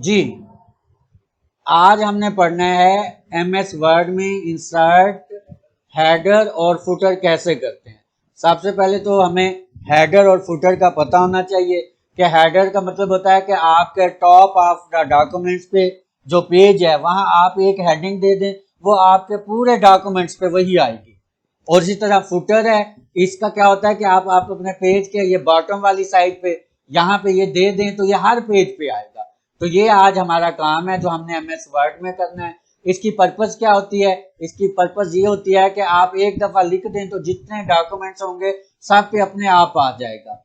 जी, आज हमने पढ़ना है एमएस वर्ड में इंसर्ट, हेडर और फुटर कैसे करते हैं। सबसे पहले तो हमें हेडर और फुटर का पता होना चाहिए कि हेडर का मतलब होता है कि आपके टॉप ऑफ द डॉक्यूमेंट्स पे जो पेज है वहां आप एक हेडिंग दे दें, वो आपके पूरे डॉक्यूमेंट्स पे वही आएगी। और इसी तरह फुटर है, इसका क्या होता है कि आप अपने पेज के ये बॉटम वाली साइड पे यहाँ पे ये दे दें तो ये हर पेज पे आएगा। तो ये आज हमारा काम है जो हमने एमएस वर्ड में करना है। इसकी पर्पस क्या होती है? इसकी पर्पस ये होती है कि आप एक दफा लिख दें तो जितने डॉक्यूमेंट्स होंगे सब पे अपने आप आ जाएगा।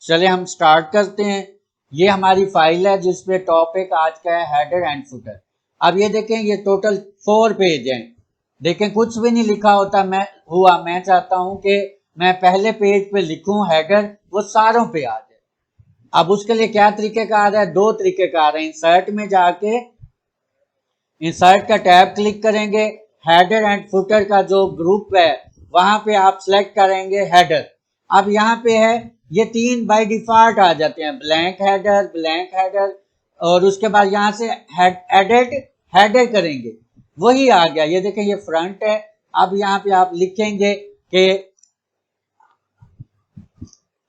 चलिए हम स्टार्ट करते हैं। ये हमारी फाइल है जिसपे टॉपिक आज का है हेडर एंड फुटर। अब ये देखें, ये टोटल 4 पेज हैं। देखें कुछ भी नहीं लिखा होता, मैं चाहता हूं कि मैं पहले पेज पे लिखूं हेडर, वो सारों पे आ जाए। अब उसके लिए क्या तरीकेकार है? 2 तरीकेकार है। इंसर्ट में जाके इंसर्ट का टैब क्लिक करेंगे, हेडर एंड फुटर का जो ग्रुप है वहां पे आप सेलेक्ट करेंगे हेडर। अब यहाँ पे है ये 3 बाय डिफॉल्ट आ जाते हैं, ब्लैंक हेडर और उसके बाद यहाँ से एडिट हेडर करेंगे, वही आ गया। ये देखें ये फ्रंट है। अब यहाँ पे आप लिखेंगे कि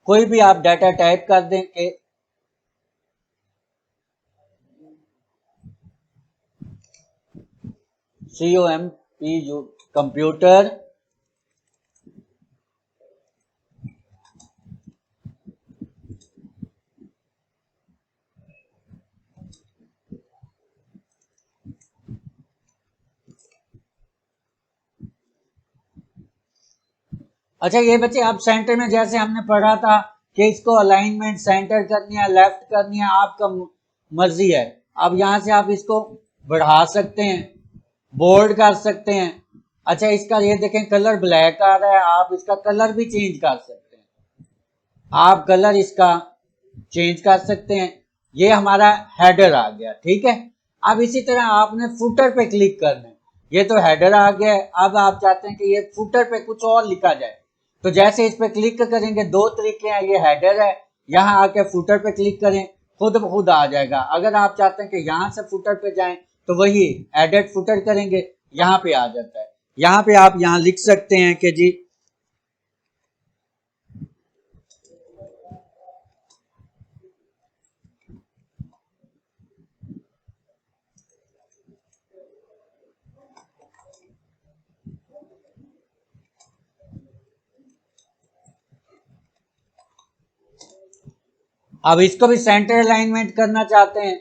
कोई भी आप डाटा टाइप कर दें कि COMPU कंप्यूटर अच्छा ये बच्चे, अब सेंटर में जैसे हमने पढ़ा था कि इसको अलाइनमेंट सेंटर करनी है, लेफ्ट करनी है, आपका मर्जी है। अब यहाँ से आप इसको बढ़ा सकते हैं, बोल्ड कर सकते हैं। अच्छा इसका ये देखें कलर ब्लैक आ रहा है, आप इसका कलर भी चेंज कर सकते हैं। आप कलर इसका चेंज कर सकते हैं। ये हमारा हेडर आ गया, ठीक है। अब इसी तरह आपने फुटर पे क्लिक करना है। ये तो हेडर आ गया है, अब आप चाहते हैं कि ये फुटर पे कुछ और लिखा जाए। तो जैसे इस पे क्लिक करेंगे, 2 तरीके हैं। ये हेडर है, यहाँ आके फुटर पे क्लिक करें, खुद ब खुद आ जाएगा। अगर आप चाहते हैं कि यहाँ से फुटर पे जाएं तो वही एडिट फुटर करेंगे, यहाँ पे आ जाता है। यहाँ पे आप यहाँ लिख सकते हैं कि जी अब इसको भी सेंटर अलाइनमेंट करना चाहते हैं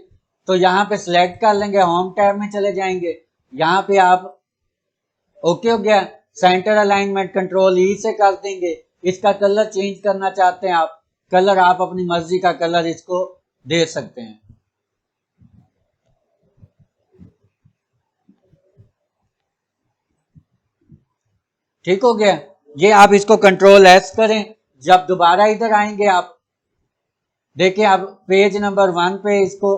तो यहाँ पे सिलेक्ट कर लेंगे, होम टैब में चले जाएंगे, यहाँ पे आप ओके हो गया। सेंटर अलाइनमेंट कंट्रोल ई से कर देंगे। इसका कलर चेंज करना चाहते हैं आप, कलर आप अपनी मर्जी का कलर इसको दे सकते हैं। ठीक हो गया। ये आप इसको कंट्रोल एस करें, जब दोबारा इधर आएंगे आप देखिए अब पेज नंबर 1 पे इसको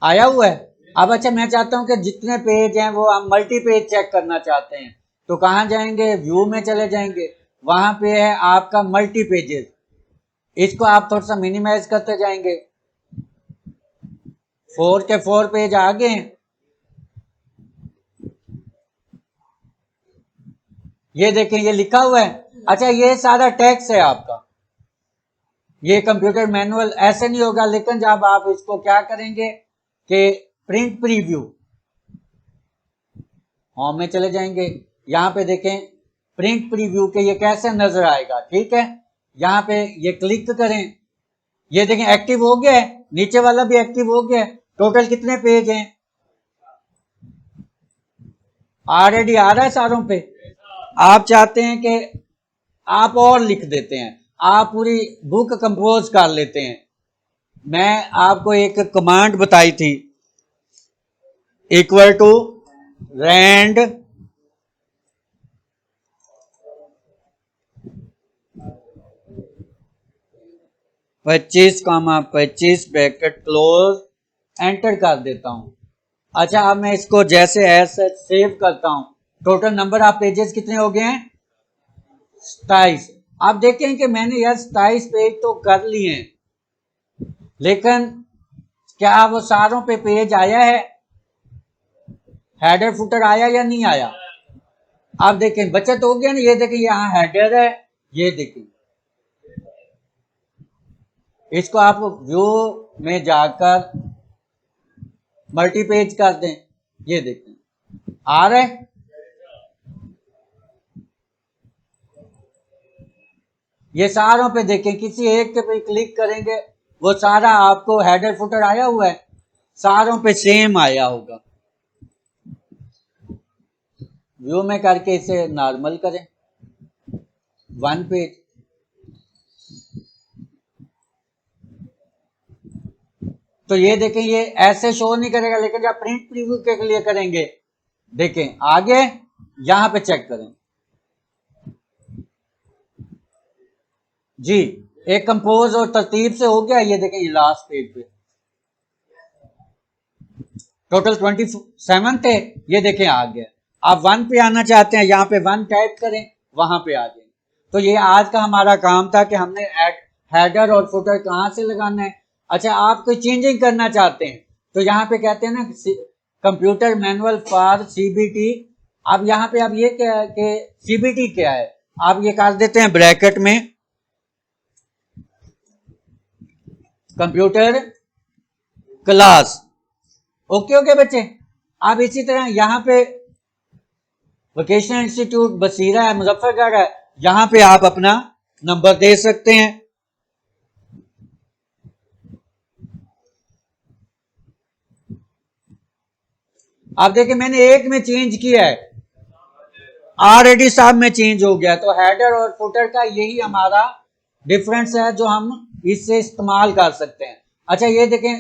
आया हुआ है। अब अच्छा मैं चाहता हूं कि जितने पेज हैं वो हम मल्टी पेज चेक करना चाहते हैं, तो कहां जाएंगे? व्यू में चले जाएंगे, वहां पे है आपका मल्टी पेजेस। इसको आप थोड़ा सा मिनिमाइज करते जाएंगे, 4 के 4 पेज आ गए हैं। ये देखें ये लिखा हुआ है। अच्छा ये सारा टेक्स्ट है आपका, ये कंप्यूटर मैनुअल ऐसे नहीं होगा, लेकिन जब आप इसको क्या करेंगे कि प्रिंट प्रीव्यू, होम में चले जाएंगे, यहाँ पे देखें प्रिंट प्रीव्यू के ये कैसे नजर आएगा, ठीक है। यहाँ पे ये क्लिक करें, ये देखें एक्टिव हो गया है, नीचे वाला भी एक्टिव हो गया है। टोटल कितने पेज हैं? ऑलरेडी आ रहा है सारों पे। आप चाहते हैं कि आप और लिख देते हैं, आप पूरी बुक कंपोज कर लेते हैं। मैं आपको एक कमांड बताई थी, equal to rand 25,25 bracket close, enter कर देता हूं। अच्छा अब मैं इसको जैसे ऐसे सेव करता हूं। टोटल नंबर ऑफ पेजेस कितने हो गए हैं? 27। आप देखें कि मैंने यार 27 पेज तो कर लिए हैं, लेकिन क्या वो सारों पे पेज आया है, हेडर फुटर आया या नहीं आया? आप देखें बचत हो गया ना, ये देखें यहाँ हेडर है, ये देखें, इसको आप व्यू में जाकर मल्टी पेज कर दें, ये देखें आ रहा है। ये सारों पे देखें, किसी एक के पे क्लिक करेंगे वो सारा आपको हेडर फुटर आया हुआ है, सारों पे सेम आया होगा। व्यू में करके इसे नॉर्मल करें, वन पेज, तो ये देखें ये ऐसे शो नहीं करेगा, लेकिन जब प्रिंट प्रीव्यू के लिए करेंगे, देखें आगे यहां पे चेक करें जी, एक कंपोज और तरतीब से हो गया। ये देखें ये लास्ट पेज पे टोटल 27 थे, ये देखें आ गया। आप वन पे आना चाहते हैं, यहाँ पे वन टाइप करें, वहां पे आ जाए। तो ये आज का हमारा काम था कि हमने हेडर और फुटर कहाँ से लगाना है। अच्छा, आप कोई चेंजिंग करना चाहते हैं तो यहाँ पे कहते हैं ना कंप्यूटर मैनुअल फॉर सीबीटी। अब यहाँ पे आप ये क्या कि सीबीटी क्या है, आप ये कर देते हैं ब्रैकेट में कंप्यूटर क्लास। ओके ओके बच्चे, आप इसी तरह यहाँ पे वोकेशनल इंस्टीट्यूट बसीरा है, मुजफ्फरगढ़ है, यहाँ पे आप अपना नंबर दे सकते हैं। आप देखिए मैंने एक में चेंज किया है, ऑलरेडी साहब में चेंज हो गया। तो हेडर और फुटर का यही हमारा डिफरेंस है जो हम इससे इस्तेमाल कर सकते हैं। अच्छा ये देखें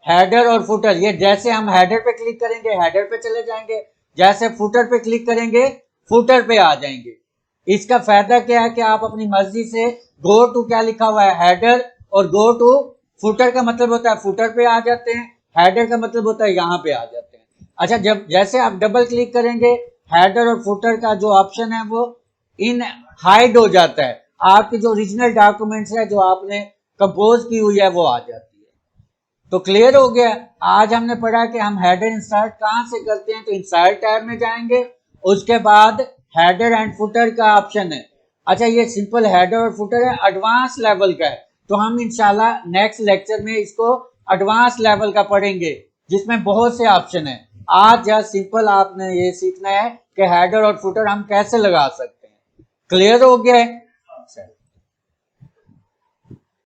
हेडर और फुटर, ये जैसे हम हेडर पे क्लिक करेंगे हेडर पे चले जाएंगे, जैसे फुटर पे क्लिक करेंगे फुटर पे आ जाएंगे। इसका फायदा क्या है कि आप अपनी मर्जी से गो टू, क्या लिखा हुआ है हेडर, और गो टू फुटर का मतलब होता है फुटर पे आ जाते हैं, हेडर का मतलब होता है यहाँ पे आ जाते हैं। अच्छा, जब जैसे आप डबल क्लिक करेंगे हेडर और फुटर का जो ऑप्शन है वो इन हाइड हो जाता है, आपके जो ओरिजिनल डॉक्यूमेंट्स है जो आपने कंपोज की हुई है वो आ जाती है। तो क्लियर हो गया। आज हमने पढ़ा कि हम हेडर इंसर्ट कहां से करते हैं, तो इंसर्ट टैब में जाएंगे, उसके बाद हेडर एंड फुटर का ऑप्शन है। अच्छा ये सिंपल हेडर और फुटर है, एडवांस लेवल का है, तो हम इंशाल्लाह नेक्स्ट लेक्चर में इसको एडवांस लेवल का पढ़ेंगे जिसमें बहुत से ऑप्शन है। आज जस्ट सिंपल आपने ये सीखना है कि हेडर और फुटर हम कैसे लगा सकते हैं। क्लियर हो गया है?